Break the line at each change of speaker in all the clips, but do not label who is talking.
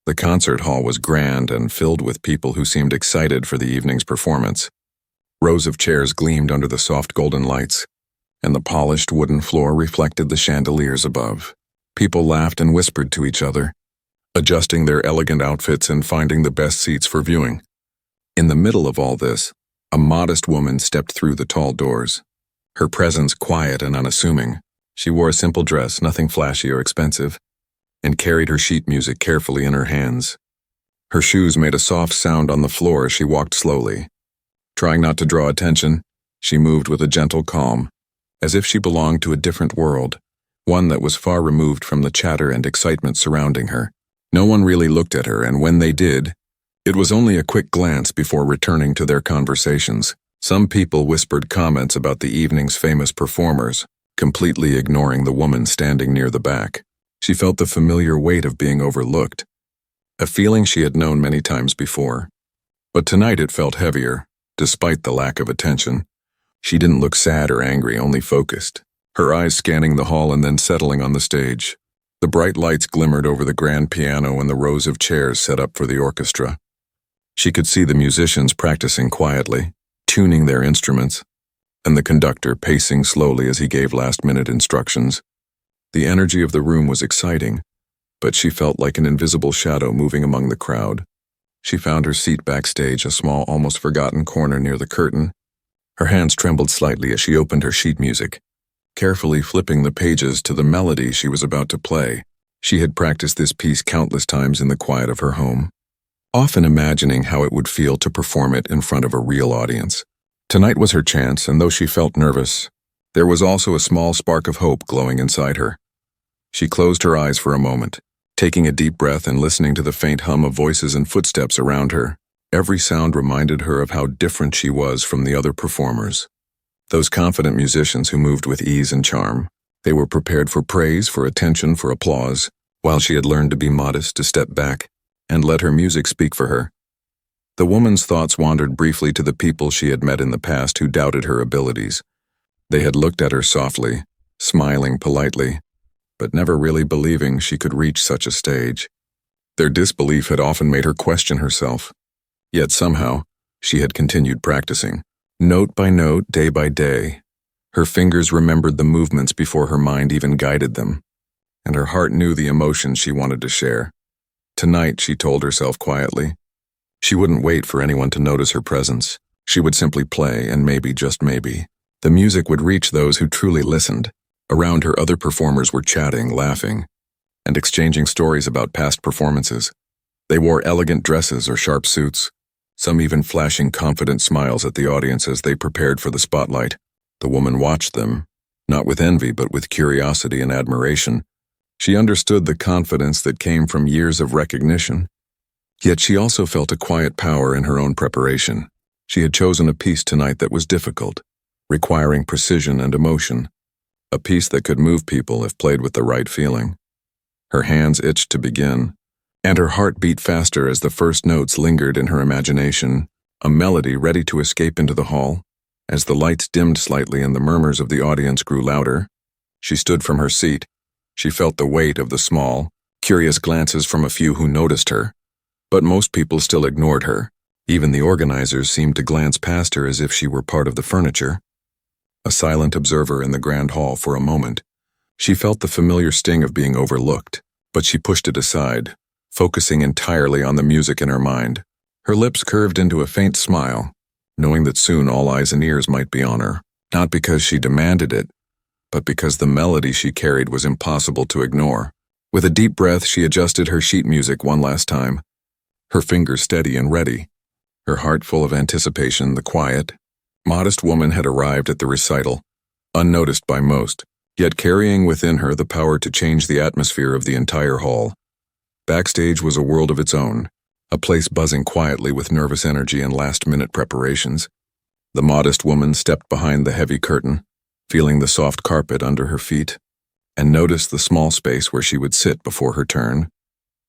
The concert hall was grand and filled with people who seemed excited for the evening's performance. Rows of chairs gleamed under the soft golden lights, and the polished wooden floor reflected the chandeliers above. People laughed and whispered to each other, adjusting their elegant outfits and finding the best seats for viewing. In the middle of all this, a modest woman stepped through the tall doors. Her presence quiet and unassuming. She wore a simple dress, nothing flashy or expensive, and carried her sheet music carefully in her hands. Her shoes made a soft sound on the floor as she walked slowly. Trying not to draw attention, she moved with a gentle calm, as if she belonged to a different world, one that was far removed from the chatter and excitement surrounding her. No one really looked at her, and when they did, it was only a quick glance before returning to their conversations. Some people whispered comments about the evening's famous performers, completely ignoring the woman standing near the back. She felt the familiar weight of being overlooked, a feeling she had known many times before. But tonight it felt heavier, despite the lack of attention. She didn't look sad or angry, only focused, her eyes scanning the hall and then settling on the stage. The bright lights glimmered over the grand piano and the rows of chairs set up for the orchestra. She could see the musicians practicing quietly, tuning their instruments, and the conductor pacing slowly as he gave last-minute instructions. The energy of the room was exciting, but she felt like an invisible shadow moving among the crowd. She found her seat backstage, a small, almost forgotten corner near the curtain. Her hands trembled slightly as she opened her sheet music, carefully flipping the pages to the melody she was about to play. She had practiced this piece countless times in the quiet of her home, often imagining how it would feel to perform it in front of a real audience. Tonight was her chance, and though she felt nervous, there was also a small spark of hope glowing inside her. She closed her eyes for a moment, taking a deep breath and listening to the faint hum of voices and footsteps around her. Every sound reminded her of how different she was from the other performers. Those confident musicians who moved with ease and charm. They were prepared for praise, for attention, for applause, while she had learned to be modest, to step back, and let her music speak for her. The woman's thoughts wandered briefly to the people she had met in the past who doubted her abilities. They had looked at her softly, smiling politely, but never really believing she could reach such a stage. Their disbelief had often made her question herself. Yet somehow, she had continued practicing. Note by note, day by day, her fingers remembered the movements before her mind even guided them, and her heart knew the emotions she wanted to share. Tonight, she told herself quietly, she wouldn't wait for anyone to notice her presence. She would simply play, and maybe, just maybe, the music would reach those who truly listened. Around her, other performers were chatting, laughing, and exchanging stories about past performances. They wore elegant dresses or sharp suits, some even flashing confident smiles at the audience as they prepared for the spotlight. The woman watched them, not with envy but with curiosity and admiration. She understood the confidence that came from years of recognition. Yet she also felt a quiet power in her own preparation. She had chosen a piece tonight that was difficult, requiring precision and emotion, a piece that could move people if played with the right feeling. Her hands itched to begin, and her heart beat faster as the first notes lingered in her imagination, a melody ready to escape into the hall. As the lights dimmed slightly and the murmurs of the audience grew louder, she stood from her seat. She felt the weight of the small, curious glances from a few who noticed her, but most people still ignored her. Even the organizers seemed to glance past her as if she were part of the furniture. A silent observer in the grand hall for a moment, she felt the familiar sting of being overlooked, but she pushed it aside, focusing entirely on the music in her mind. Her lips curved into a faint smile, knowing that soon all eyes and ears might be on her, not because she demanded it, but because the melody she carried was impossible to ignore. With a deep breath, she adjusted her sheet music one last time, her fingers steady and ready, her heart full of anticipation. The quiet, modest woman had arrived at the recital, unnoticed by most, yet carrying within her the power to change the atmosphere of the entire hall. Backstage was a world of its own, a place buzzing quietly with nervous energy and last-minute preparations. The modest woman stepped behind the heavy curtain, feeling the soft carpet under her feet, and noticed the small space where she would sit before her turn.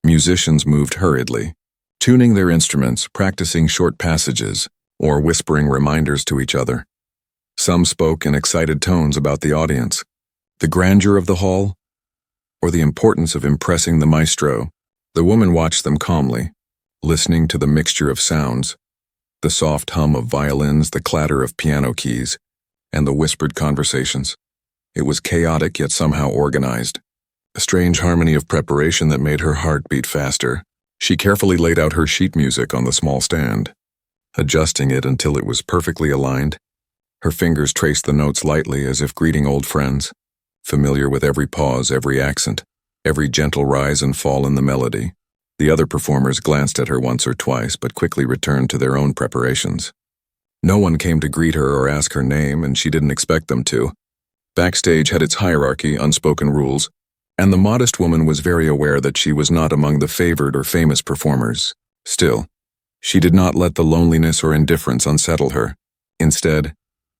Musicians moved hurriedly, tuning their instruments, practicing short passages, or whispering reminders to each other. Some spoke in excited tones about the audience, the grandeur of the hall, or the importance of impressing the maestro. The woman watched them calmly, listening to the mixture of sounds, the soft hum of violins, the clatter of piano keys, and the whispered conversations. It was chaotic yet somehow organized, a strange harmony of preparation that made her heart beat faster. She carefully laid out her sheet music on the small stand, adjusting it until it was perfectly aligned. Her fingers traced the notes lightly as if greeting old friends, familiar with every pause, every accent, every gentle rise and fall in the melody. The other performers glanced at her once or twice, but quickly returned to their own preparations. No one came to greet her or ask her name, and she didn't expect them to. Backstage had its hierarchy, unspoken rules, and the modest woman was very aware that she was not among the favored or famous performers. Still, she did not let the loneliness or indifference unsettle her. Instead,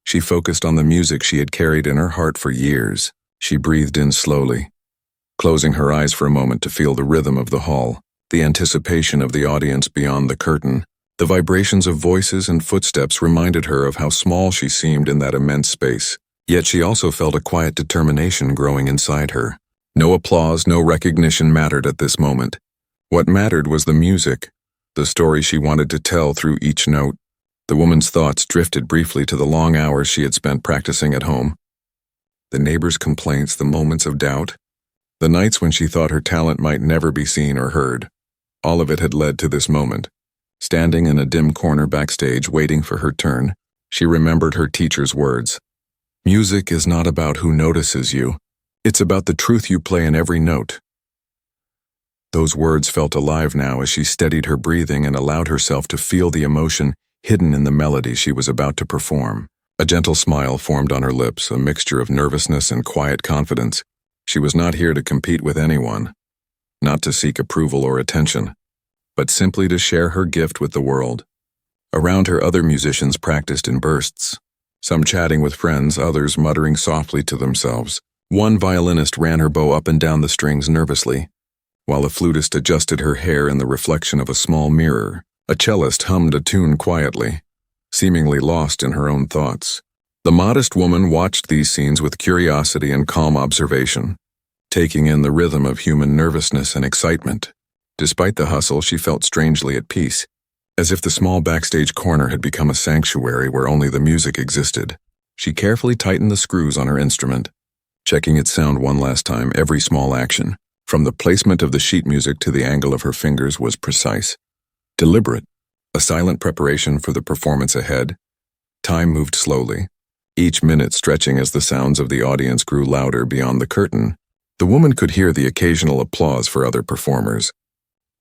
she focused on the music she had carried in her heart for years. She breathed in slowly, closing her eyes for a moment to feel the rhythm of the hall, the anticipation of the audience beyond the curtain. The vibrations of voices and footsteps reminded her of how small she seemed in that immense space. Yet she also felt a quiet determination growing inside her. No applause, no recognition mattered at this moment. What mattered was the music, the story she wanted to tell through each note. The woman's thoughts drifted briefly to the long hours she had spent practicing at home. The neighbors' complaints, the moments of doubt, the nights when she thought her talent might never be seen or heard. All of it had led to this moment. Standing in a dim corner backstage waiting for her turn, she remembered her teacher's words. Music is not about who notices you. It's about the truth you play in every note. Those words felt alive now as she steadied her breathing and allowed herself to feel the emotion hidden in the melody she was about to perform. A gentle smile formed on her lips, a mixture of nervousness and quiet confidence. She was not here to compete with anyone, not to seek approval or attention, but simply to share her gift with the world. Around her, other musicians practiced in bursts, some chatting with friends, others muttering softly to themselves. One violinist ran her bow up and down the strings nervously, while a flutist adjusted her hair in the reflection of a small mirror. A cellist hummed a tune quietly, seemingly lost in her own thoughts. The modest woman watched these scenes with curiosity and calm observation, taking in the rhythm of human nervousness and excitement. Despite the hustle, she felt strangely at peace, as if the small backstage corner had become a sanctuary where only the music existed. She carefully tightened the screws on her instrument, checking its sound one last time. Every small action, from the placement of the sheet music to the angle of her fingers, was precise, deliberate, a silent preparation for the performance ahead. Time moved slowly, each minute stretching as the sounds of the audience grew louder beyond the curtain. The woman could hear the occasional applause for other performers,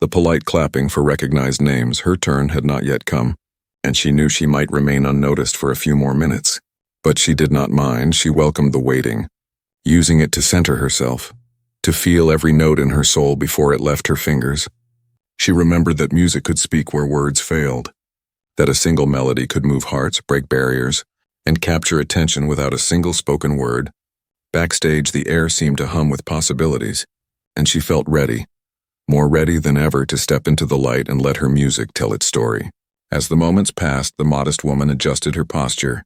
the polite clapping for recognized names. Her turn had not yet come, and she knew she might remain unnoticed for a few more minutes. But she did not mind. She welcomed the waiting, using it to center herself, to feel every note in her soul before it left her fingers. She remembered that music could speak where words failed, that a single melody could move hearts, break barriers, and capture attention without a single spoken word. Backstage, the air seemed to hum with possibilities, and she felt ready, more ready than ever to step into the light and let her music tell its story. As the moments passed, the modest woman adjusted her posture.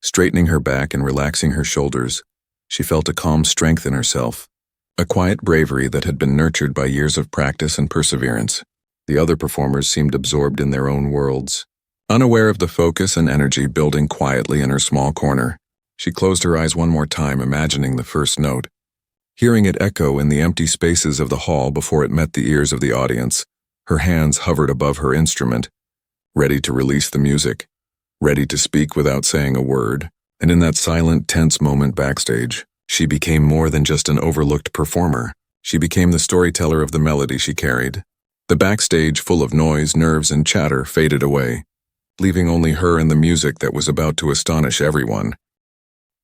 Straightening her back and relaxing her shoulders, she felt a calm strength in herself, a quiet bravery that had been nurtured by years of practice and perseverance. The other performers seemed absorbed in their own worlds, unaware of the focus and energy building quietly in her small corner. She closed her eyes one more time, imagining the first note, hearing it echo in the empty spaces of the hall before it met the ears of the audience. Her hands hovered above her instrument, ready to release the music, ready to speak without saying a word. And in that silent, tense moment backstage, she became more than just an overlooked performer. She became the storyteller of the melody she carried. The backstage, full of noise, nerves, and chatter, faded away, leaving only her and the music that was about to astonish everyone.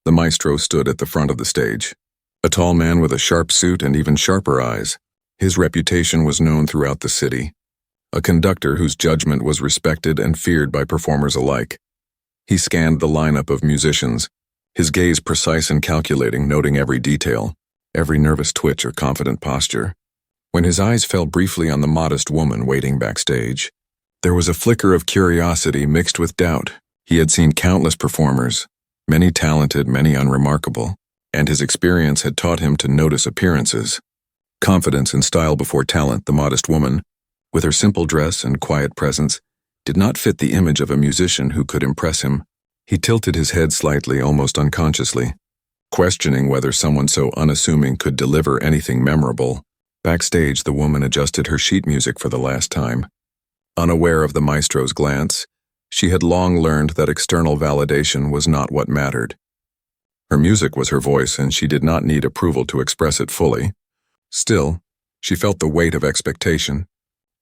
The maestro stood at the front of the stage, a tall man with a sharp suit and even sharper eyes. His reputation was known throughout the city, a conductor whose judgment was respected and feared by performers alike. He scanned the lineup of musicians, his gaze precise and calculating, noting every detail, every nervous twitch or confident posture. When his eyes fell briefly on the modest woman waiting backstage, there was a flicker of curiosity mixed with doubt. He had seen countless performers, many talented, many unremarkable, and his experience had taught him to notice appearances. Confidence and style before talent, the modest woman, with her simple dress and quiet presence, did not fit the image of a musician who could impress him. He tilted his head slightly, almost unconsciously, questioning whether someone so unassuming could deliver anything memorable. Backstage, the woman adjusted her sheet music for the last time. Unaware of the maestro's glance, she had long learned that external validation was not what mattered. Her music was her voice, and she did not need approval to express it fully. Still, she felt the weight of expectation,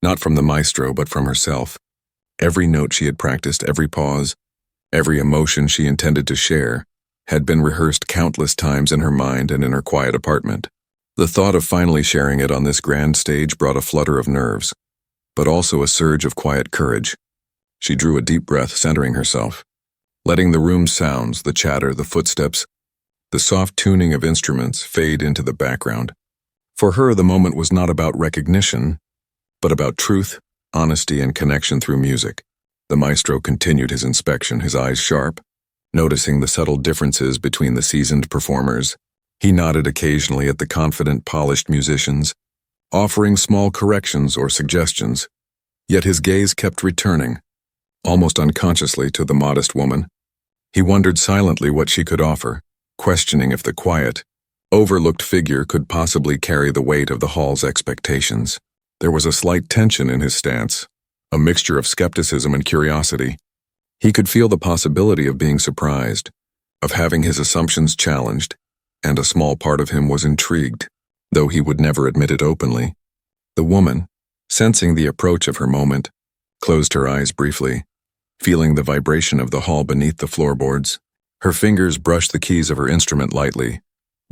not from the maestro but from herself. Every note she had practiced, every pause, every emotion she intended to share, had been rehearsed countless times in her mind and in her quiet apartment. The thought of finally sharing it on this grand stage brought a flutter of nerves, but also a surge of quiet courage. She drew a deep breath, centering herself, letting the room's sounds, the chatter, the footsteps, the soft tuning of instruments fade into the background. For her, the moment was not about recognition, but about truth, honesty, and connection through music. The maestro continued his inspection, his eyes sharp, noticing the subtle differences between the seasoned performers. He nodded occasionally at the confident, polished musicians, offering small corrections or suggestions. Yet his gaze kept returning, almost unconsciously, to the modest woman. He wondered silently what she could offer, questioning if the quiet, overlooked figure could possibly carry the weight of the hall's expectations. There was a slight tension in his stance, a mixture of skepticism and curiosity. He could feel the possibility of being surprised, of having his assumptions challenged, and a small part of him was intrigued, though he would never admit it openly. The woman, sensing the approach of her moment, closed her eyes briefly, feeling the vibration of the hall beneath the floorboards. Her fingers brushed the keys of her instrument lightly,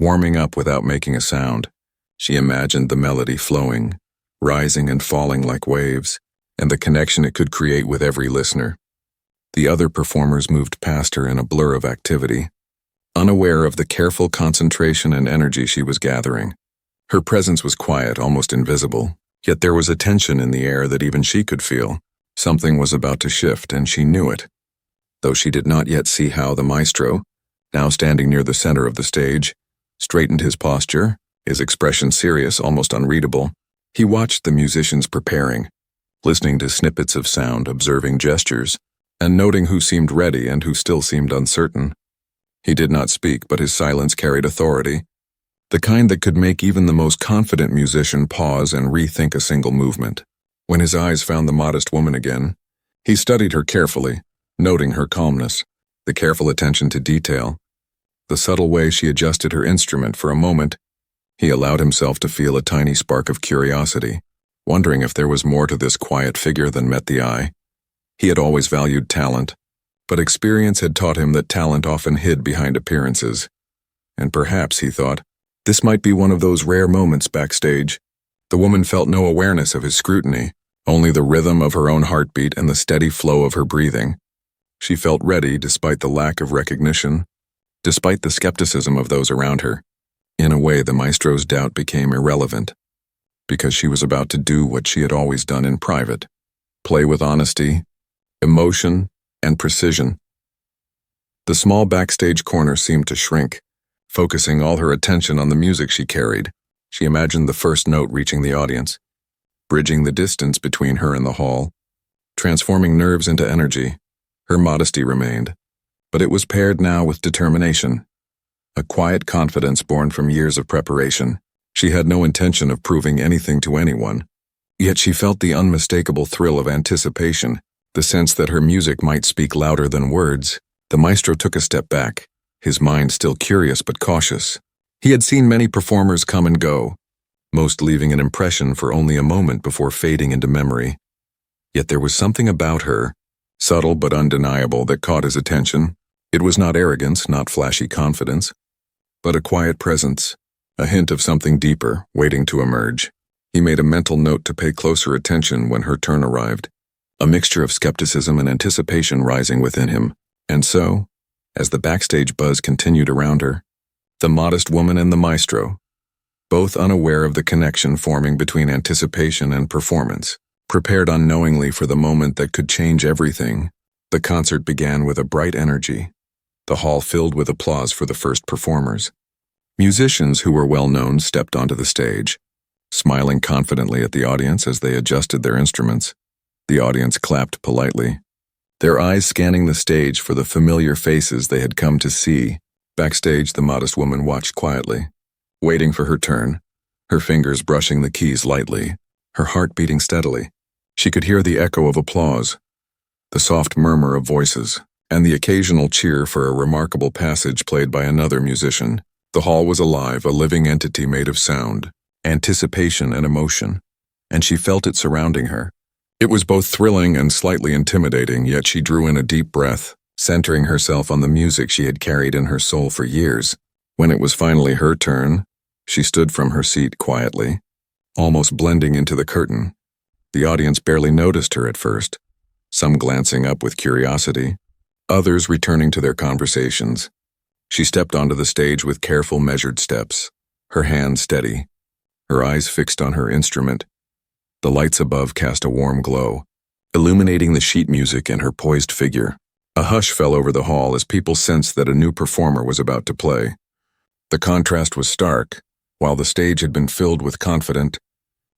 warming up without making a sound. She imagined the melody flowing, rising and falling like waves, and the connection it could create with every listener. The other performers moved past her in a blur of activity, unaware of the careful concentration and energy she was gathering. Her presence was quiet, almost invisible, yet there was a tension in the air that even she could feel. Something was about to shift, and she knew it. Though she did not yet see how, the maestro, now standing near the center of the stage, straightened his posture, his expression serious, almost unreadable. He watched the musicians preparing, listening to snippets of sound, observing gestures, and noting who seemed ready and who still seemed uncertain. He did not speak, but his silence carried authority, the kind that could make even the most confident musician pause and rethink a single movement. When his eyes found the modest woman again, he studied her carefully, noting her calmness, the careful attention to detail, the subtle way she adjusted her instrument. For a moment, he allowed himself to feel a tiny spark of curiosity, wondering if there was more to this quiet figure than met the eye. He had always valued talent, but experience had taught him that talent often hid behind appearances. And perhaps, he thought, this might be one of those rare moments backstage. The woman felt no awareness of his scrutiny, only the rhythm of her own heartbeat and the steady flow of her breathing. She felt ready despite the lack of recognition, despite the skepticism of those around her. In a way, the maestro's doubt became irrelevant, because she was about to do what she had always done in private: play with honesty, emotion, and precision. The small backstage corner seemed to shrink, focusing all her attention on the music she carried. She imagined the first note reaching the audience, bridging the distance between her and the hall, transforming nerves into energy. Her modesty remained, but it was paired now with determination, a quiet confidence born from years of preparation. She had no intention of proving anything to anyone, yet she felt the unmistakable thrill of anticipation, the sense that her music might speak louder than words. The maestro took a step back, his mind still curious but cautious. He had seen many performers come and go, most leaving an impression for only a moment before fading into memory. Yet there was something about her, subtle but undeniable, that caught his attention. It was not arrogance, not flashy confidence, but a quiet presence, a hint of something deeper, waiting to emerge. He made a mental note to pay closer attention when her turn arrived, a mixture of skepticism and anticipation rising within him. And so, as the backstage buzz continued around her, the modest woman and the maestro, both unaware of the connection forming between anticipation and performance, prepared unknowingly for the moment that could change everything. The concert began with a bright energy, the hall filled with applause for the first performers. Musicians who were well known stepped onto the stage, smiling confidently at the audience as they adjusted their instruments. The audience clapped politely, their eyes scanning the stage for the familiar faces they had come to see. Backstage, the modest woman watched quietly, waiting for her turn, her fingers brushing the keys lightly, her heart beating steadily. She could hear the echo of applause, the soft murmur of voices, and the occasional cheer for a remarkable passage played by another musician. The hall was alive, a living entity made of sound, anticipation, and emotion, and she felt it surrounding her. It was both thrilling and slightly intimidating, yet she drew in a deep breath, centering herself on the music she had carried in her soul for years. When it was finally her turn, she stood from her seat quietly, almost blending into the curtain. The audience barely noticed her at first, some glancing up with curiosity, others returning to their conversations. She stepped onto the stage with careful, measured steps, her hands steady, her eyes fixed on her instrument. The lights above cast a warm glow, illuminating the sheet music and her poised figure. A hush fell over the hall as people sensed that a new performer was about to play. The contrast was stark. While the stage had been filled with confident,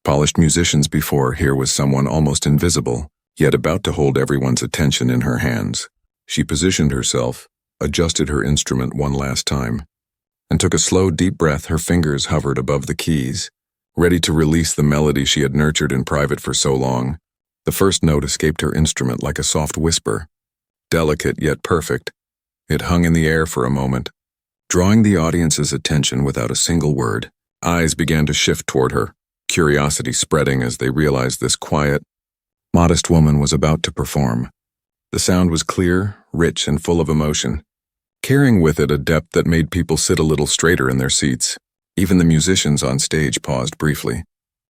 polished musicians before, here was someone almost invisible, yet about to hold everyone's attention in her hands. She positioned herself, adjusted her instrument one last time, and took a slow, deep breath. Her fingers hovered above the keys, ready to release the melody she had nurtured in private for so long. The first note escaped her instrument like a soft whisper, delicate yet perfect. It hung in the air for a moment, drawing the audience's attention without a single word. Eyes began to shift toward her, curiosity spreading as they realized this quiet, modest woman was about to perform. The sound was clear, rich, and full of emotion, carrying with it a depth that made people sit a little straighter in their seats. Even the musicians on stage paused briefly,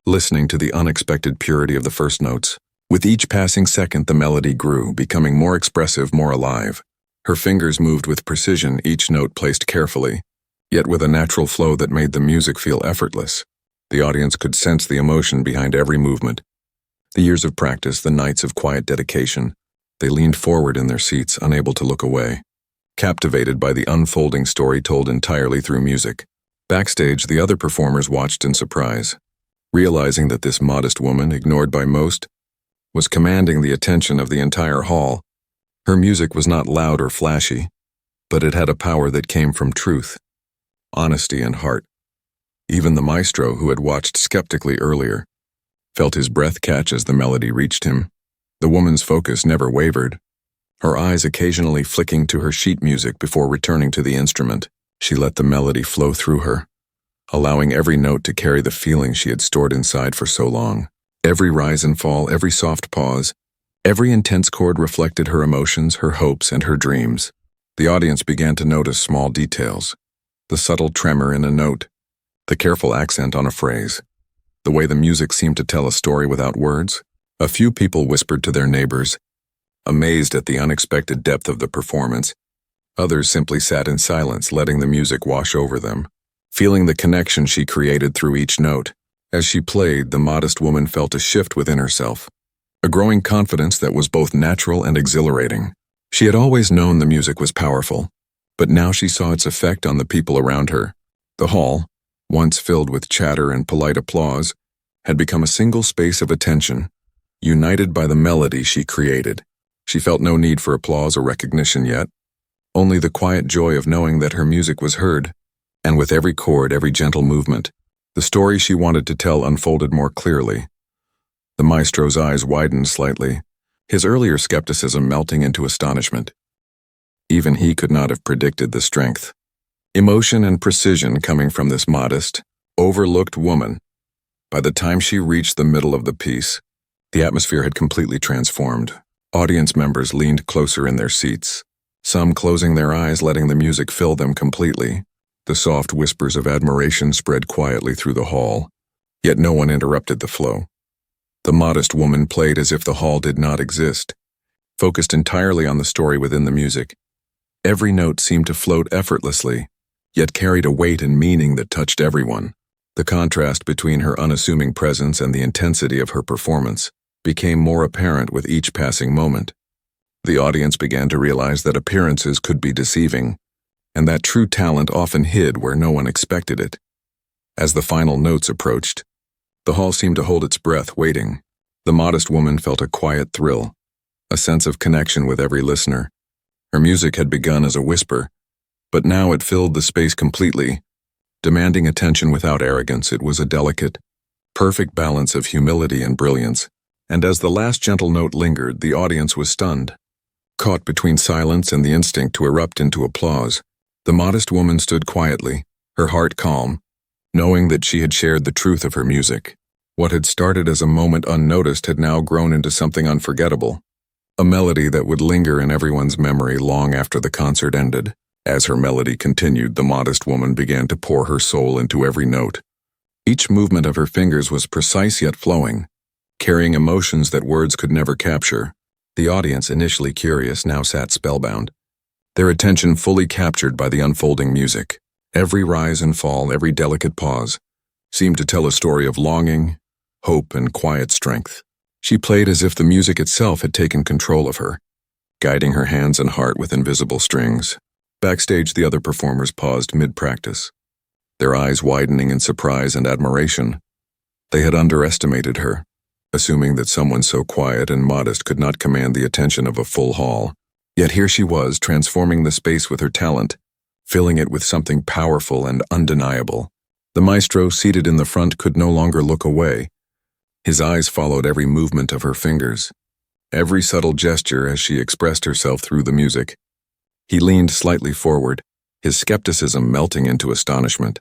listening to the unexpected purity of the first notes. With each passing second, the melody grew, becoming more expressive, more alive. Her fingers moved with precision, each note placed carefully, yet with a natural flow that made the music feel effortless. The audience could sense the emotion behind every movement. The years of practice, the nights of quiet dedication. They leaned forward in their seats, unable to look away, captivated by the unfolding story told entirely through music. Backstage, the other performers watched in surprise, realizing that this modest woman, ignored by most, was commanding the attention of the entire hall. Her music was not loud or flashy, but it had a power that came from truth, honesty, and heart. Even the maestro, who had watched skeptically earlier, felt his breath catch as the melody reached him. The woman's focus never wavered, her eyes occasionally flicking to her sheet music before returning to the instrument. She let the melody flow through her, allowing every note to carry the feeling she had stored inside for so long. Every rise and fall, every soft pause, every intense chord reflected her emotions, her hopes, and her dreams. The audience began to notice small details, the subtle tremor in a note, the careful accent on a phrase, the way the music seemed to tell a story without words. A few people whispered to their neighbors, amazed at the unexpected depth of the performance. Others simply sat in silence, letting the music wash over them, feeling the connection she created through each note. As she played, the modest woman felt a shift within herself, a growing confidence that was both natural and exhilarating. She had always known the music was powerful, but now she saw its effect on the people around her. The hall, once filled with chatter and polite applause, had become a single space of attention, united by the melody she created. She felt no need for applause or recognition yet, only the quiet joy of knowing that her music was heard, and with every chord, every gentle movement, the story she wanted to tell unfolded more clearly. The maestro's eyes widened slightly, his earlier skepticism melting into astonishment. Even he could not have predicted the strength, emotion, and precision coming from this modest, overlooked woman. By the time she reached the middle of the piece, the atmosphere had completely transformed. Audience members leaned closer in their seats, some closing their eyes, letting the music fill them completely. The soft whispers of admiration spread quietly through the hall, yet no one interrupted the flow. The modest woman played as if the hall did not exist, focused entirely on the story within the music. Every note seemed to float effortlessly, yet carried a weight and meaning that touched everyone. The contrast between her unassuming presence and the intensity of her performance became more apparent with each passing moment. The audience began to realize that appearances could be deceiving, and that true talent often hid where no one expected it. As the final notes approached, The hall seemed to hold its breath, waiting. The modest woman felt a quiet thrill, a sense of connection with every listener. Her music had begun as a whisper, but now it filled the space completely, demanding attention without arrogance. It was a delicate, perfect balance of humility and brilliance, and as the last gentle note lingered, the audience was stunned. Caught between silence and the instinct to erupt into applause, the modest woman stood quietly, her heart calm, knowing that she had shared the truth of her music. What had started as a moment unnoticed had now grown into something unforgettable, a melody that would linger in everyone's memory long after the concert ended. As her melody continued, the modest woman began to pour her soul into every note. Each movement of her fingers was precise yet flowing, carrying emotions that words could never capture. The audience, initially curious, now sat spellbound, their attention fully captured by the unfolding music. Every rise and fall, every delicate pause, seemed to tell a story of longing, hope, and quiet strength. She played as if the music itself had taken control of her, guiding her hands and heart with invisible strings. Backstage, the other performers paused mid-practice, their eyes widening in surprise and admiration. They had underestimated her, assuming that someone so quiet and modest could not command the attention of a full hall. Yet here she was, transforming the space with her talent, filling it with something powerful and undeniable. The maestro, seated in the front, could no longer look away. His eyes followed every movement of her fingers, every subtle gesture as she expressed herself through the music. He leaned slightly forward, his skepticism melting into astonishment.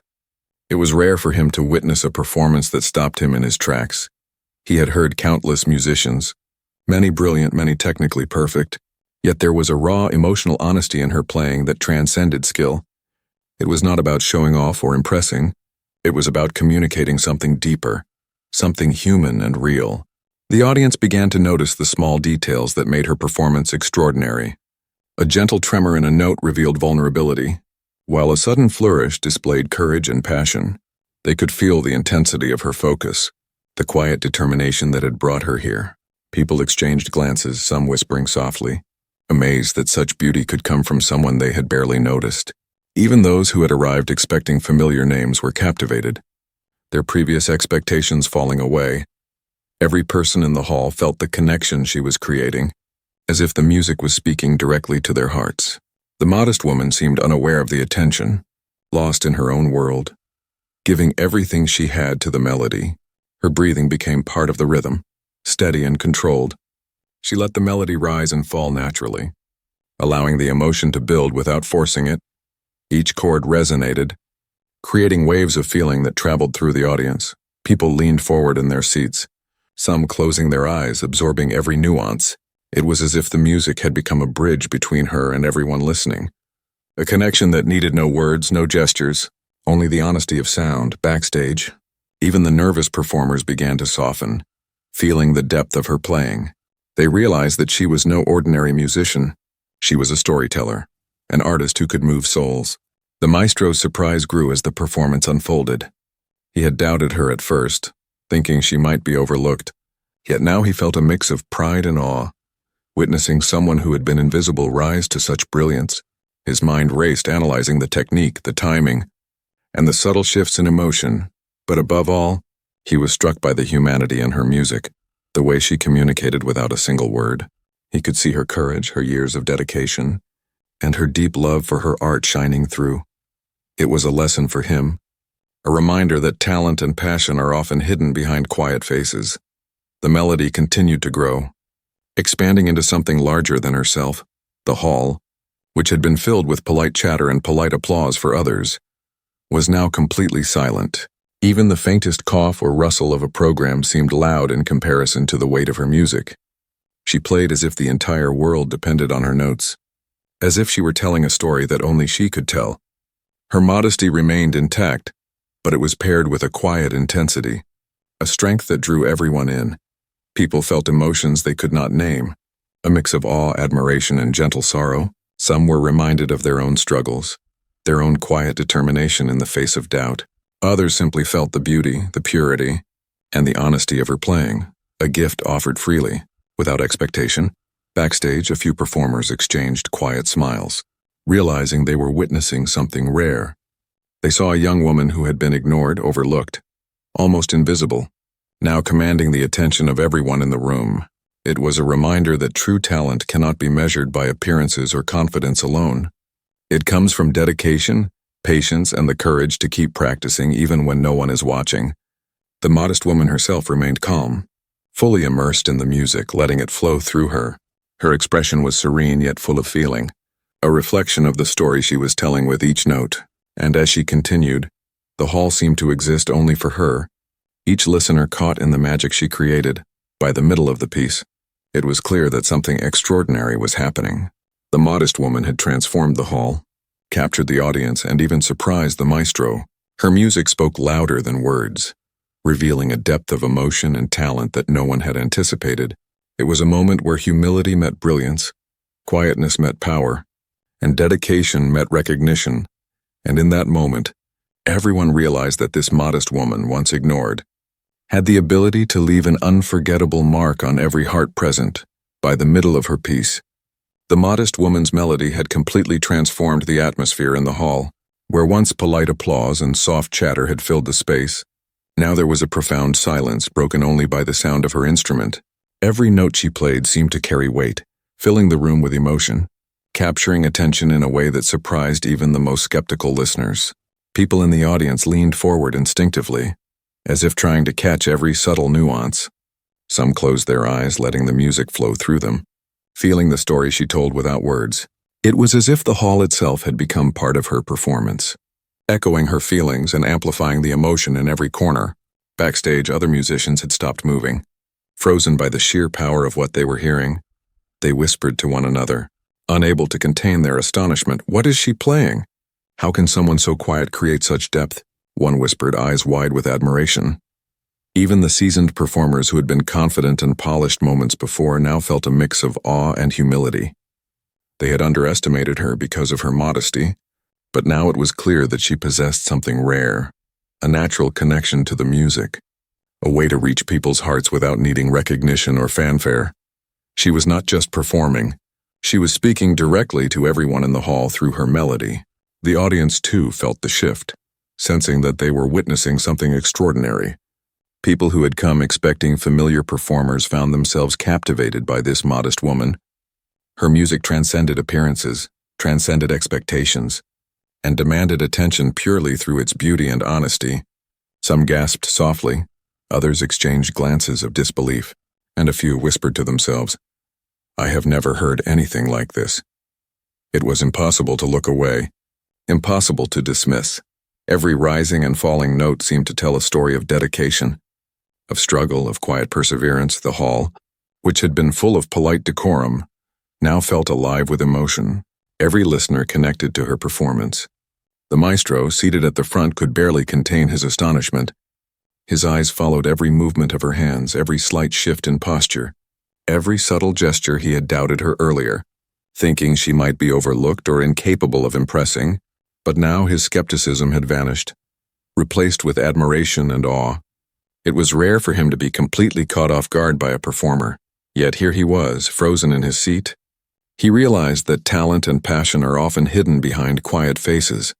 It was rare for him to witness a performance that stopped him in his tracks. He had heard countless musicians, many brilliant, many technically perfect, yet there was a raw, emotional honesty in her playing that transcended skill. It was not about showing off or impressing. It was about communicating something deeper, something human and real. The audience began to notice the small details that made her performance extraordinary. A gentle tremor in a note revealed vulnerability, while a sudden flourish displayed courage and passion. They could feel the intensity of her focus, the quiet determination that had brought her here. People exchanged glances, some whispering softly, amazed that such beauty could come from someone they had barely noticed. Even those who had arrived expecting familiar names were captivated, their previous expectations falling away. Every person in the hall felt the connection she was creating, as if the music was speaking directly to their hearts. The modest woman seemed unaware of the attention, lost in her own world, giving everything she had to the melody. Her breathing became part of the rhythm, steady and controlled. She let the melody rise and fall naturally, allowing the emotion to build without forcing it. Each chord resonated, creating waves of feeling that traveled through the audience. People leaned forward in their seats, some closing their eyes, absorbing every nuance. It was as if the music had become a bridge between her and everyone listening, a connection that needed no words, no gestures, only the honesty of sound. Backstage, even the nervous performers began to soften, feeling the depth of her playing. They realized that she was no ordinary musician. She was a storyteller, an artist who could move souls. The maestro's surprise grew as the performance unfolded. He had doubted her at first, thinking she might be overlooked, yet now he felt a mix of pride and awe. Witnessing someone who had been invisible rise to such brilliance, his mind raced, analyzing the technique, the timing, and the subtle shifts in emotion. But above all, he was struck by the humanity in her music, the way she communicated without a single word. He could see her courage, her years of dedication, and her deep love for her art shining through. It was a lesson for him, a reminder that talent and passion are often hidden behind quiet faces. The melody continued to grow, expanding into something larger than herself. The hall, which had been filled with polite chatter and polite applause for others, was now completely silent. Even the faintest cough or rustle of a program seemed loud in comparison to the weight of her music. She played as if the entire world depended on her notes, as if she were telling a story that only she could tell. Her modesty remained intact, but it was paired with a quiet intensity, a strength that drew everyone in. People felt emotions they could not name, a mix of awe, admiration, and gentle sorrow. Some were reminded of their own struggles, their own quiet determination in the face of doubt. Others simply felt the beauty, the purity, and the honesty of her playing, a gift offered freely, without expectation. Backstage, a few performers exchanged quiet smiles, realizing they were witnessing something rare. They saw a young woman who had been ignored, overlooked, almost invisible. now commanding the attention of everyone in the room. It was a reminder that true talent cannot be measured by appearances or confidence alone. It comes from dedication, patience, and the courage to keep practicing even when no one is watching. The modest woman herself remained calm, fully immersed in the music, letting it flow through her. Her expression was serene yet full of feeling, a reflection of the story she was telling with each note. And as she continued, the hall seemed to exist only for her, each listener caught in the magic she created. By the middle of the piece, it was clear that something extraordinary was happening. The modest woman had transformed the hall, captured the audience, and even surprised the maestro. Her music spoke louder than words, revealing a depth of emotion and talent that no one had anticipated. It was a moment where humility met brilliance, quietness met power, and dedication met recognition. And in that moment, everyone realized that this modest woman, once ignored, had the ability to leave an unforgettable mark on every heart present. By the middle of her piece, the modest woman's melody had completely transformed the atmosphere in the hall. Where once polite applause and soft chatter had filled the space, now there was a profound silence broken only by the sound of her instrument. Every note she played seemed to carry weight, filling the room with emotion, capturing attention in a way that surprised even the most skeptical listeners. People in the audience leaned forward instinctively, as if trying to catch every subtle nuance. Some closed their eyes, letting the music flow through them, feeling the story she told without words. It was as if the hall itself had become part of her performance, echoing her feelings and amplifying the emotion in every corner. Backstage, other musicians had stopped moving, frozen by the sheer power of what they were hearing. They whispered to one another, unable to contain their astonishment. "What is she playing? How can someone so quiet create such depth?" One whispered, eyes wide with admiration. Even the seasoned performers who had been confident and polished moments before now felt a mix of awe and humility. They had underestimated her because of her modesty, but now it was clear that she possessed something rare, a natural connection to the music, a way to reach people's hearts without needing recognition or fanfare. She was not just performing, she was speaking directly to everyone in the hall through her melody. The audience too felt the shift, sensing that they were witnessing something extraordinary. People who had come expecting familiar performers found themselves captivated by this modest woman. Her music transcended appearances, transcended expectations, and demanded attention purely through its beauty and honesty. Some gasped softly, others exchanged glances of disbelief, and a few whispered to themselves, "I have never heard anything like this." It was impossible to look away, impossible to dismiss. Every rising and falling note seemed to tell a story of dedication, of struggle, of quiet perseverance. The hall, which had been full of polite decorum, now felt alive with emotion. Every listener connected to her performance. The maestro, seated at the front, could barely contain his astonishment. His eyes followed every movement of her hands, every slight shift in posture, every subtle gesture. He had doubted her earlier, thinking she might be overlooked or incapable of impressing, but now his skepticism had vanished, replaced with admiration and awe. It was rare for him to be completely caught off guard by a performer, yet here he was, frozen in his seat. He realized that talent and passion are often hidden behind quiet faces,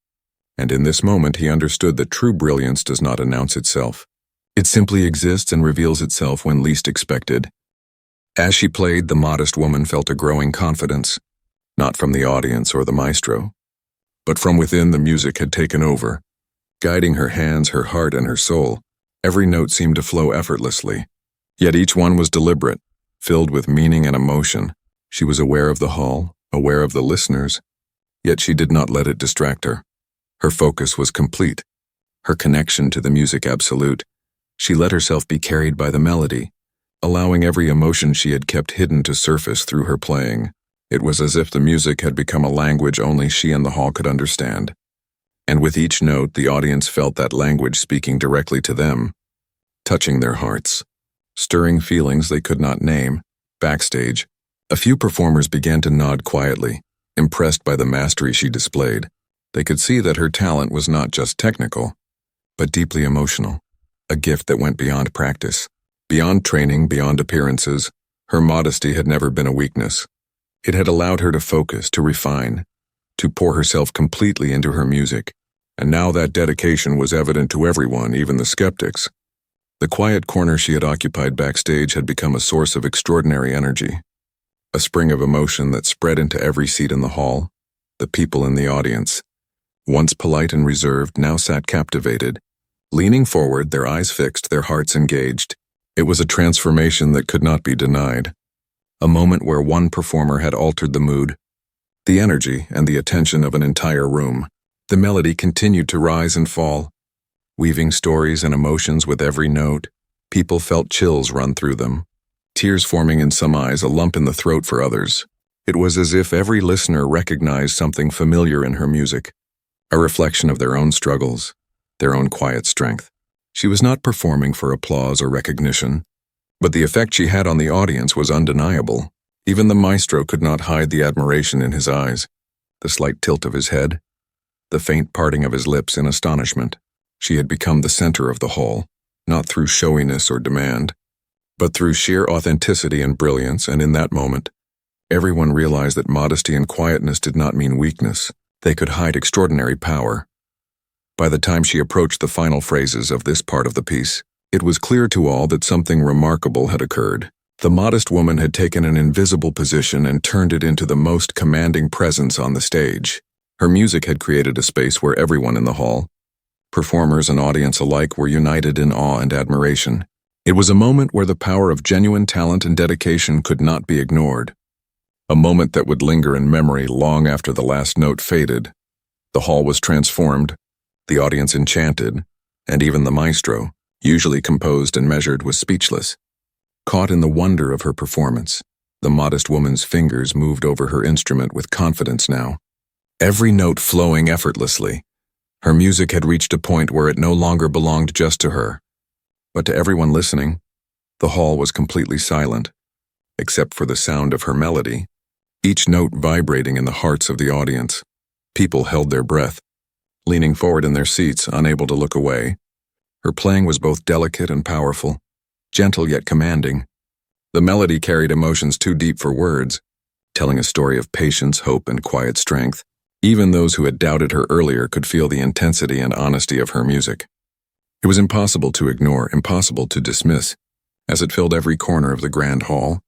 and in this moment he understood that true brilliance does not announce itself. It simply exists and reveals itself when least expected. As she played, the modest woman felt a growing confidence, not from the audience or the maestro, but from within. The music had taken over, guiding her hands, her heart, and her soul. Every note seemed to flow effortlessly, yet each one was deliberate, filled with meaning and emotion. She was aware of the hall, aware of the listeners, yet she did not let it distract her. Her focus was complete, her connection to the music absolute. She let herself be carried by the melody, allowing every emotion she had kept hidden to surface through her playing. It was as if the music had become a language only she and the hall could understand. And with each note, the audience felt that language speaking directly to them, touching their hearts, stirring feelings they could not name. Backstage, a few performers began to nod quietly, impressed by the mastery she displayed. They could see that her talent was not just technical, but deeply emotional, a gift that went beyond practice, beyond training, beyond appearances. Her modesty had never been a weakness. It had allowed her to focus, to refine, to pour herself completely into her music. And now that dedication was evident to everyone, even the skeptics. The quiet corner she had occupied backstage had become a source of extraordinary energy, a spring of emotion that spread into every seat in the hall. The people in the audience, once polite and reserved, now sat captivated, leaning forward, their eyes fixed, their hearts engaged. It was a transformation that could not be denied, a moment where one performer had altered the mood, the energy, and the attention of an entire room. The melody continued to rise and fall, weaving stories and emotions with every note. People felt chills run through them, tears forming in some eyes, a lump in the throat for others. It was as if every listener recognized something familiar in her music, a reflection of their own struggles, their own quiet strength. She was not performing for applause or recognition, but the effect she had on the audience was undeniable. Even the maestro could not hide the admiration in his eyes, the slight tilt of his head, the faint parting of his lips in astonishment. She had become the center of the hall, not through showiness or demand, but through sheer authenticity and brilliance, and in that moment, everyone realized that modesty and quietness did not mean weakness. They could hide extraordinary power. By the time she approached the final phrases of this part of the piece, it was clear to all that something remarkable had occurred. The modest woman had taken an invisible position and turned it into the most commanding presence on the stage. Her music had created a space where everyone in the hall, performers and audience alike, were united in awe and admiration. It was a moment where the power of genuine talent and dedication could not be ignored. A moment that would linger in memory long after the last note faded. The hall was transformed, the audience enchanted, and even the maestro, usually composed and measured, was speechless. Caught in the wonder of her performance, the modest woman's fingers moved over her instrument with confidence now, every note flowing effortlessly. Her music had reached a point where it no longer belonged just to her, but to everyone listening. The hall was completely silent, except for the sound of her melody, each note vibrating in the hearts of the audience. People held their breath, leaning forward in their seats, unable to look away. Her playing was both delicate and powerful, gentle yet commanding. The melody carried emotions too deep for words, telling a story of patience, hope, and quiet strength. Even those who had doubted her earlier could feel the intensity and honesty of her music. It was impossible to ignore, impossible to dismiss, as it filled every corner of the grand hall.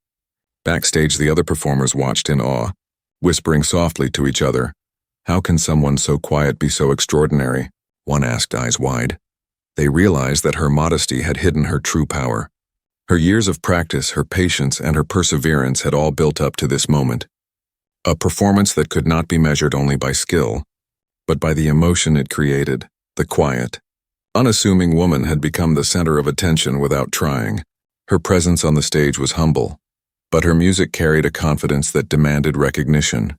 Backstage, the other performers watched in awe, whispering softly to each other. "How can someone so quiet be so extraordinary?" one asked, eyes wide. They realized that her modesty had hidden her true power. Her years of practice, her patience, and her perseverance had all built up to this moment. A performance that could not be measured only by skill, but by the emotion it created. The quiet, unassuming woman had become the center of attention without trying. Her presence on the stage was humble, but her music carried a confidence that demanded recognition.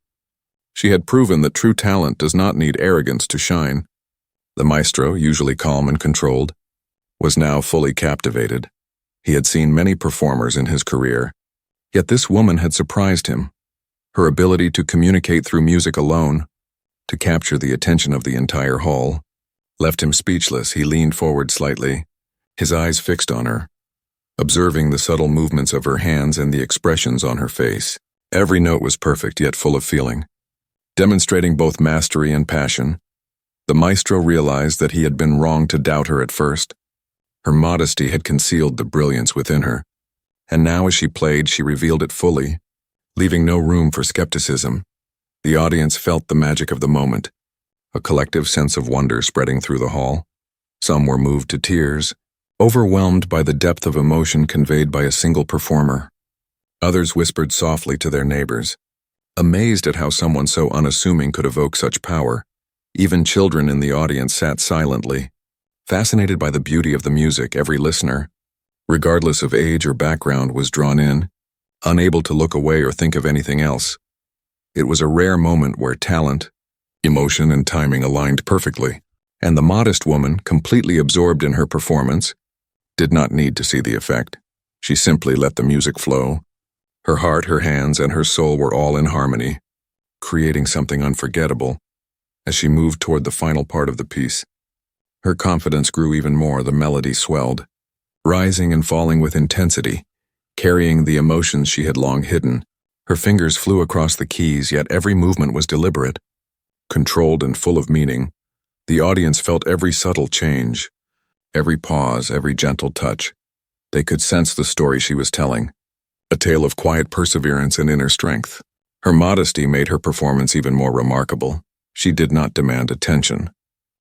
She had proven that true talent does not need arrogance to shine. The maestro, usually calm and controlled, was now fully captivated. He had seen many performers in his career, yet this woman had surprised him. Her ability to communicate through music alone, to capture the attention of the entire hall, left him speechless. He leaned forward slightly, his eyes fixed on her, observing the subtle movements of her hands and the expressions on her face. Every note was perfect yet full of feeling, demonstrating both mastery and passion. The maestro realized that he had been wrong to doubt her at first. Her modesty had concealed the brilliance within her, and now as she played, she revealed it fully, leaving no room for skepticism. The audience felt the magic of the moment, a collective sense of wonder spreading through the hall. Some were moved to tears, overwhelmed by the depth of emotion conveyed by a single performer. Others whispered softly to their neighbors, amazed at how someone so unassuming could evoke such power. Even children in the audience sat silently, fascinated by the beauty of the music. Every listener, regardless of age or background, was drawn in, unable to look away or think of anything else. It was a rare moment where talent, emotion, and timing aligned perfectly, and the modest woman, completely absorbed in her performance, did not need to see the effect. She simply let the music flow. Her heart, her hands, and her soul were all in harmony, creating something unforgettable. As she moved toward the final part of the piece, her confidence grew even more. The melody swelled, rising and falling with intensity, carrying the emotions she had long hidden. Her fingers flew across the keys, yet every movement was deliberate, controlled and full of meaning. The audience felt every subtle change, every pause, every gentle touch. They could sense the story she was telling, a tale of quiet perseverance and inner strength. Her modesty made her performance even more remarkable. She did not demand attention.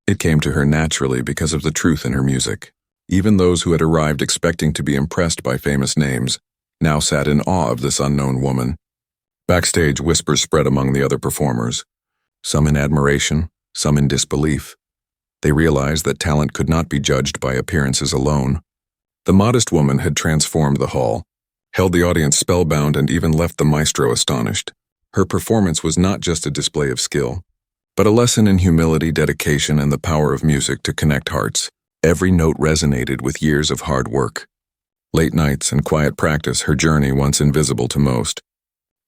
It came to her naturally because of the truth in her music. Even those who had arrived expecting to be impressed by famous names now sat in awe of this unknown woman. Backstage, whispers spread among the other performers, some in admiration, some in disbelief. They realized that talent could not be judged by appearances alone. The modest woman had transformed the hall, held the audience spellbound, and even left the maestro astonished. Her performance was not just a display of skill, but a lesson in humility, dedication, and the power of music to connect hearts. Every note resonated with years of hard work. Late nights and quiet practice, her journey, once invisible to most,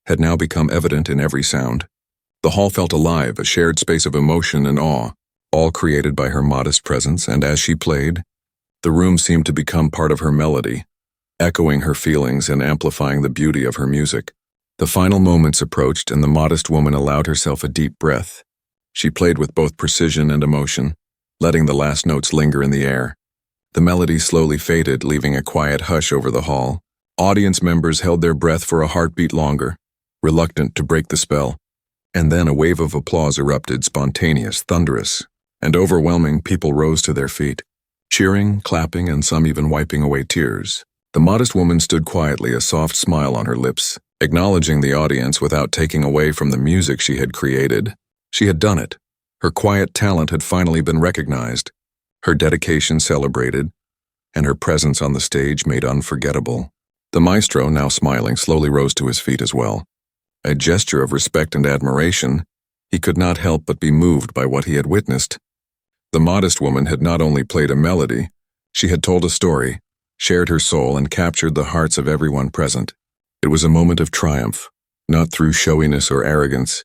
had now become evident in every sound. The hall felt alive, a shared space of emotion and awe, all created by her modest presence, and as she played, the room seemed to become part of her melody, echoing her feelings and amplifying the beauty of her music. The final moments approached, and the modest woman allowed herself a deep breath. She played with both precision and emotion, letting the last notes linger in the air. The melody slowly faded, leaving a quiet hush over the hall. Audience members held their breath for a heartbeat longer, reluctant to break the spell. And then a wave of applause erupted, spontaneous, thunderous, and overwhelming. People rose to their feet, cheering, clapping, and some even wiping away tears. The modest woman stood quietly, a soft smile on her lips, acknowledging the audience without taking away from the music she had created. She had done it. Her quiet talent had finally been recognized, her dedication celebrated, and her presence on the stage made unforgettable. The maestro, now smiling, slowly rose to his feet as well. A gesture of respect and admiration, he could not help but be moved by what he had witnessed. The modest woman had not only played a melody, she had told a story, shared her soul, and captured the hearts of everyone present. It was a moment of triumph, not through showiness or arrogance,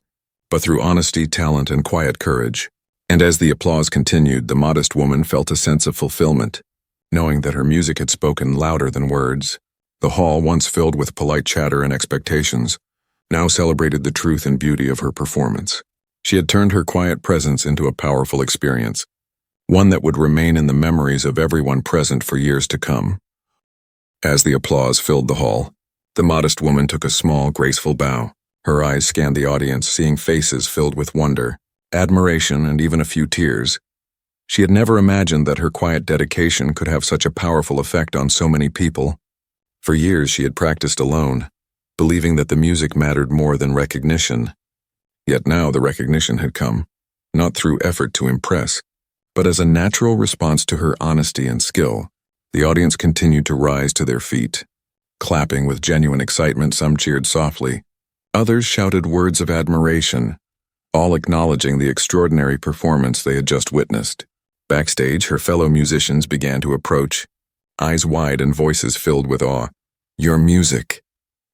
but through honesty, talent, and quiet courage. And as the applause continued, the modest woman felt a sense of fulfillment, knowing that her music had spoken louder than words. The hall, once filled with polite chatter and expectations, now celebrated the truth and beauty of her performance. She had turned her quiet presence into a powerful experience, one that would remain in the memories of everyone present for years to come. As the applause filled the hall, the modest woman took a small, graceful bow. Her eyes scanned the audience, seeing faces filled with wonder, admiration, and even a few tears. She had never imagined that her quiet dedication could have such a powerful effect on so many people. For years she had practiced alone, believing that the music mattered more than recognition. Yet now the recognition had come, not through effort to impress, but as a natural response to her honesty and skill. The audience continued to rise to their feet, clapping with genuine excitement. Some cheered softly, others shouted words of admiration, all acknowledging the extraordinary performance they had just witnessed. Backstage, her fellow musicians began to approach, eyes wide and voices filled with awe. "Your music.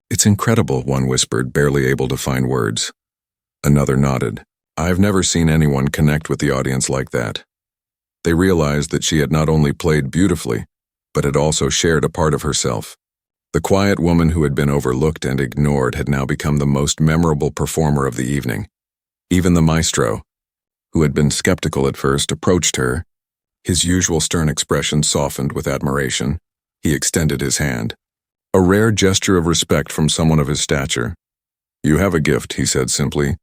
It's incredible," one whispered, barely able to find words. Another nodded. "I've never seen anyone connect with the audience like that." They realized that she had not only played beautifully, but had also shared a part of herself. The quiet woman who had been overlooked and ignored had now become the most memorable performer of the evening. Even the maestro, who had been skeptical at first, approached her. His usual stern expression softened with admiration. He extended his hand, a rare gesture of respect from someone of his stature. "You have a gift," he said simply,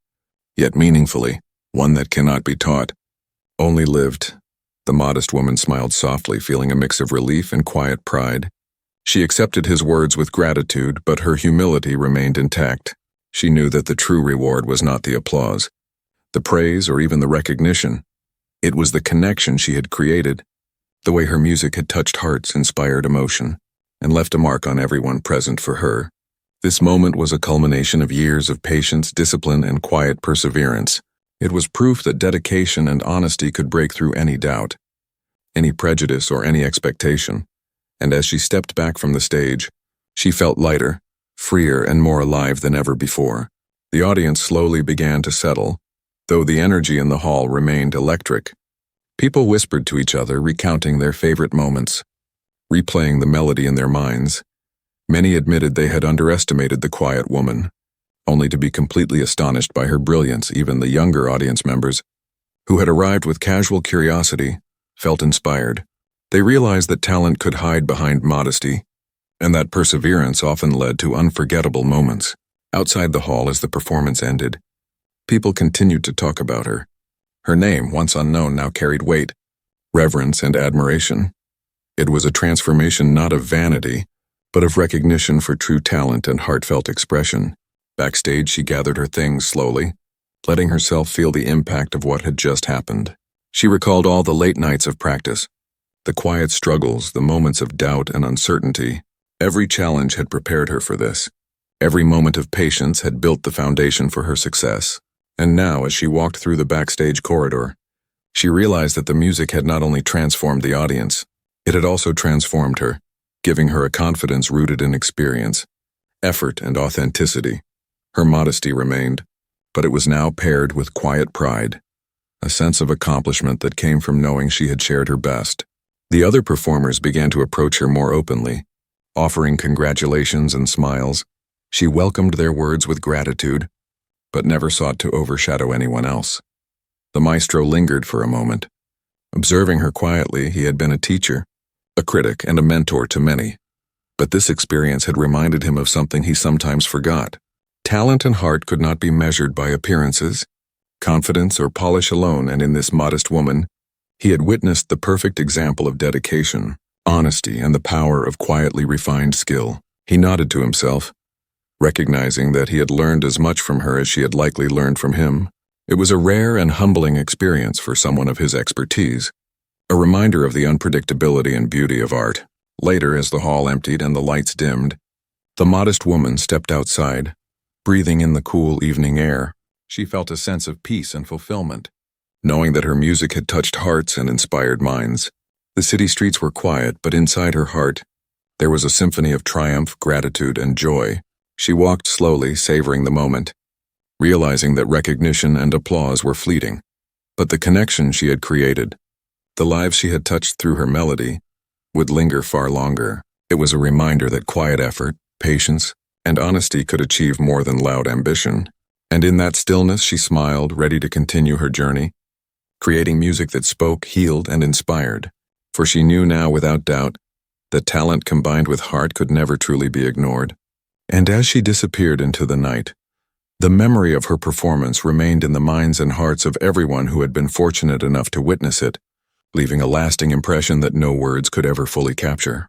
yet meaningfully, "one that cannot be taught, only lived." The modest woman smiled softly, feeling a mix of relief and quiet pride. She accepted his words with gratitude, but her humility remained intact. She knew that the true reward was not the applause, the praise, or even the recognition. It was the connection she had created, the way her music had touched hearts, inspired emotion, and left a mark on everyone present. For her, this moment was a culmination of years of patience, discipline, and quiet perseverance. It was proof that dedication and honesty could break through any doubt, any prejudice, or any expectation. And as she stepped back from the stage, she felt lighter, freer, and more alive than ever before. The audience slowly began to settle, though the energy in the hall remained electric. People whispered to each other, recounting their favorite moments, replaying the melody in their minds. Many admitted they had underestimated the quiet woman, only to be completely astonished by her brilliance. Even the younger audience members, who had arrived with casual curiosity, felt inspired. They realized that talent could hide behind modesty, and that perseverance often led to unforgettable moments. Outside the hall as the performance ended, people continued to talk about her. Her name, once unknown, now carried weight, reverence, and admiration. It was a transformation not of vanity, but of recognition for true talent and heartfelt expression. Backstage, she gathered her things slowly, letting herself feel the impact of what had just happened. She recalled all the late nights of practice, the quiet struggles, the moments of doubt and uncertainty. Every challenge had prepared her for this. Every moment of patience had built the foundation for her success. And now, as she walked through the backstage corridor, she realized that the music had not only transformed the audience, it had also transformed her, giving her a confidence rooted in experience, effort, and authenticity. Her modesty remained, but it was now paired with quiet pride, a sense of accomplishment that came from knowing she had shared her best. The other performers began to approach her more openly, offering congratulations and smiles. She welcomed their words with gratitude, but never sought to overshadow anyone else. The maestro lingered for a moment. Observing her quietly, he had been a teacher, a critic, and a mentor to many. But this experience had reminded him of something he sometimes forgot. Talent and heart could not be measured by appearances, confidence, or polish alone, and in this modest woman, he had witnessed the perfect example of dedication, honesty, and the power of quietly refined skill. He nodded to himself, recognizing that he had learned as much from her as she had likely learned from him. It was a rare and humbling experience for someone of his expertise, a reminder of the unpredictability and beauty of art. Later, as the hall emptied and the lights dimmed, the modest woman stepped outside, breathing in the cool evening air. She felt a sense of peace and fulfillment, knowing that her music had touched hearts and inspired minds. The city streets were quiet, but inside her heart, there was a symphony of triumph, gratitude, and joy. She walked slowly, savoring the moment, realizing that recognition and applause were fleeting. But the connection she had created, the lives she had touched through her melody, would linger far longer. It was a reminder that quiet effort, patience, and honesty could achieve more than loud ambition. And in that stillness she smiled, ready to continue her journey, creating music that spoke, healed, and inspired. For she knew now without doubt that talent combined with heart could never truly be ignored. And as she disappeared into the night, the memory of her performance remained in the minds and hearts of everyone who had been fortunate enough to witness it, leaving a lasting impression that no words could ever fully capture.